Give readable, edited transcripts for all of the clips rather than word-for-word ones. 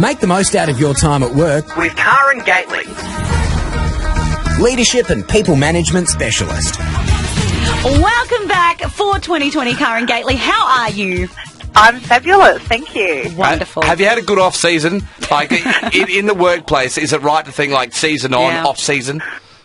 Make the most out of your time at work with Karen Gately, leadership and people management specialist. Welcome back for 2020, Karen Gately. How are you? I'm fabulous, thank you. Wonderful. Have you had a good off-season? Like, in the workplace, is it right to think, like, season on, off-season?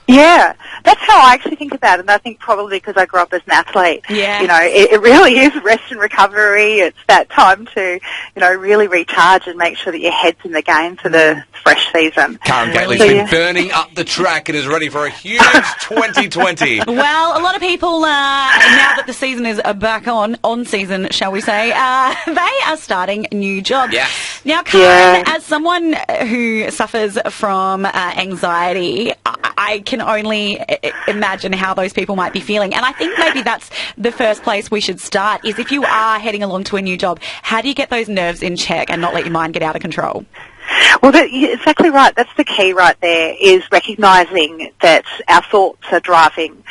Yeah, that's how I actually think about it, and I think probably because I grew up as an athlete. Yeah. You know, it really is rest and recovery. It's that time to, you know, really recharge and make sure that your head's in the game for the fresh season. Karen Gately's been burning up the track and is ready for a huge 2020. Well, a lot of people, now that the season is back on season, shall we say, they are starting new jobs. Yeah. Now, Karen, as someone who suffers from anxiety, I can only imagine how those people might be feeling. And I think maybe that's the first place we should start, is if you are heading along to a new job, how do you get those nerves in check and not let your mind get out of control? Well, you're exactly right. That's the key right there, is recognising that our thoughts are driving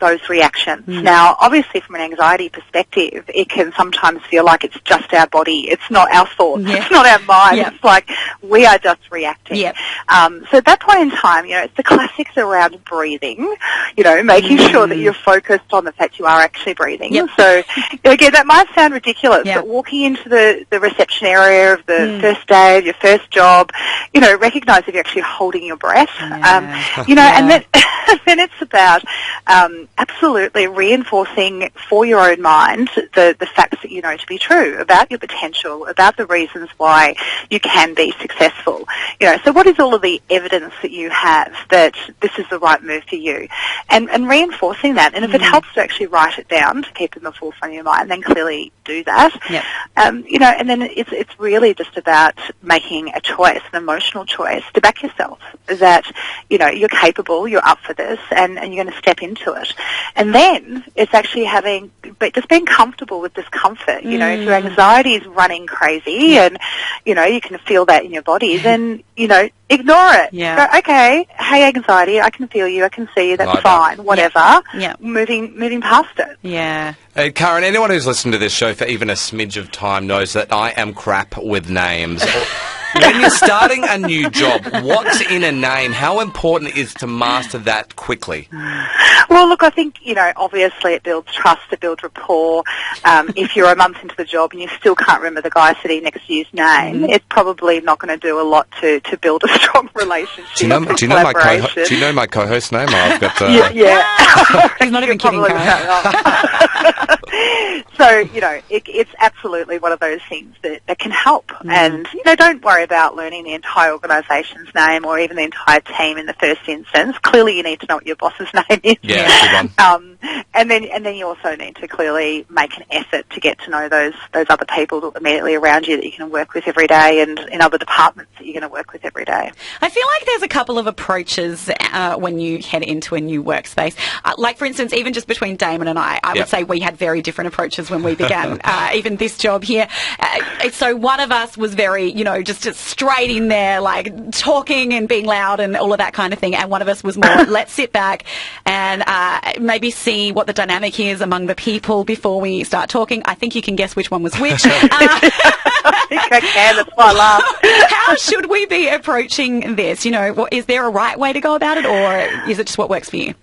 those reactions. Now, obviously, from an anxiety perspective, it can sometimes feel like it's just our body. It's not our thoughts. Yeah. It's not our mind. Yeah. It's like we are just reacting. Yep. So at that point in time, you know, it's the classics around breathing, you know, making sure that you're focused on the fact you are actually breathing. Yep. So, again, that might sound ridiculous, Yep. but walking into the reception area of the first day of your first job, you know, recognise if you're actually holding your breath. You know, and then it's about absolutely reinforcing for your own mind the facts that you know to be true about your potential, about the reasons why you can be successful. You know, so what is all of the evidence that you have that this is the right move for you? And reinforcing that. And if it helps to actually write it down to keep in the forefront of your mind, then clearly do that. Yep. You know, and then it's really just about making a choice, an emotional choice, to back yourself that, you know, you're capable, you're up for this, and you're going to step into it. And then it's actually just being comfortable with discomfort. You know, if your anxiety is running crazy and, you know, you can feel that in your body, then, you know, ignore it. Yeah. Go, okay, hey, anxiety, I can feel you, I can see you, that's fine, whatever. Yeah. Moving past it. Yeah. Karen, anyone who's listened to this show for even a smidge of time knows that I am crap with names. When you're starting a new job, what's in a name? How important is to master that quickly? Well, look, I think, you know, obviously it builds trust, it builds rapport. If you're a month into the job and you still can't remember the guy sitting next to you's name, it's probably not going to do a lot to build a strong relationship. Do you know my co-host's name? I've got, Yeah. He's not even kidding, Karen. So, you know, it's absolutely one of those things that can help. And, you know, don't worry about learning the entire organisation's name or even the entire team in the first instance. Clearly you need to know what your boss's name is. Yeah, good one. And then you also need to clearly make an effort to get to know those other people immediately around you that you can work with every day, and in other departments that you're going to work with every day. I feel like there's a couple of approaches when you head into a new workspace. Like, for instance, even just between Damon and I would say we had very different approaches when we began. Even this job here. So one of us was very, you know, just straight in there, like talking and being loud and all of that kind of thing. And one of us was more, let's sit back and maybe see what the dynamic is among the people before we start talking. I think you can guess which one was which. I think I can. That's why I laugh. How should we be approaching this? You know, is there a right way to go about it, or is it just what works for you?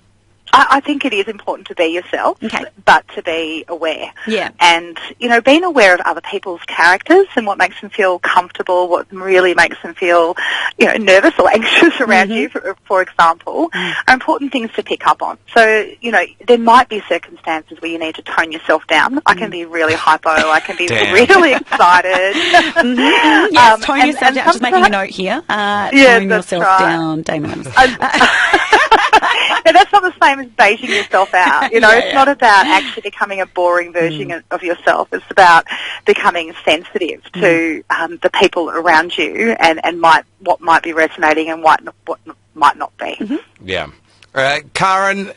I think it is important to be yourself, but to be aware. Yeah. And, you know, being aware of other people's characters and what makes them feel comfortable, what really makes them feel, you know, nervous or anxious around you, for example, are important things to pick up on. So, you know, there might be circumstances where you need to tone yourself down. I can be really hypo. I can be really excited. Yes, tone yourself down. Just making a note here. Tone yourself down, Damon. No, that's not the same as baiting yourself out. You know, it's not about actually becoming a boring version of yourself. It's about becoming sensitive to the people around you and what might be resonating and what might not be. Yeah. Karen,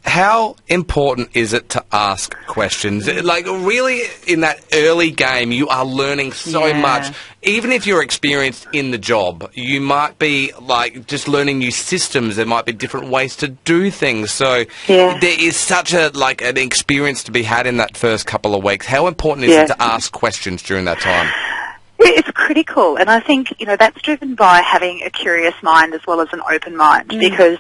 how important is it to ask questions? Like, really, in that early game, you are learning so much. Even if you're experienced in the job, you might be, like, just learning new systems. There might be different ways to do things. So there is such an experience to be had in that first couple of weeks. How important is it to ask questions during that time? It's critical, and I think, that's driven by having a curious mind as well as an open mind, because,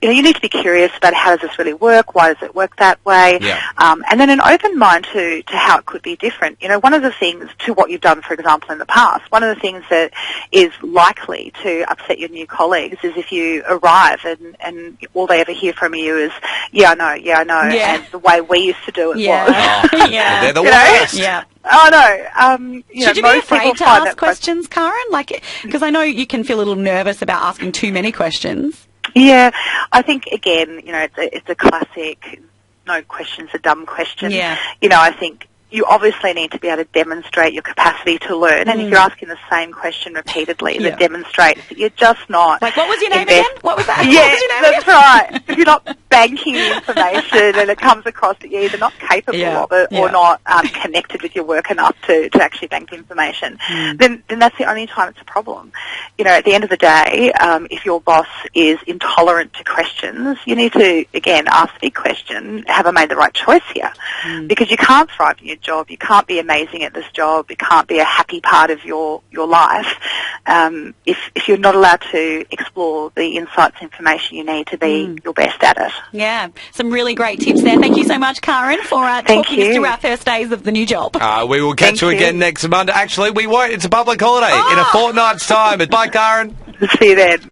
you need to be curious about how does this really work, why does it work that way, and then an open mind to how it could be different. One of the things to what you've done, for example, in the past, one of the things that is likely to upset your new colleagues is if you arrive and all they ever hear from you is, yeah, I know, and the way we used to do it was. Oh, they're the worst. Yeah. Oh, no. Should you be afraid to ask questions, Karen? Because I know you can feel a little nervous about asking too many questions. Yeah, I think, again, it's a classic, no question's a dumb question. Yeah. I think you obviously need to be able to demonstrate your capacity to learn, and if you're asking the same question repeatedly, that demonstrates that you're just not... Like, what was your name again? What was that? Yeah, that's right. If you're not banking information and it comes across that you're either not capable of it or not connected with your work enough to actually bank the information, then that's the only time it's a problem. At the end of the day, if your boss is intolerant to questions, you need to, again, ask the big question, have I made the right choice here? Because you can't thrive in your job, you can't be amazing at this job, it can't be a happy part of your life if you're not allowed to explore the insights and information you need to be your best at it. Yeah, some really great tips there. Thank you so much, Karen, for talking us through our first days of the new job. We will catch you again next Monday. Actually, we won't. It's a public holiday in a fortnight's time. Bye, Karen. See you then.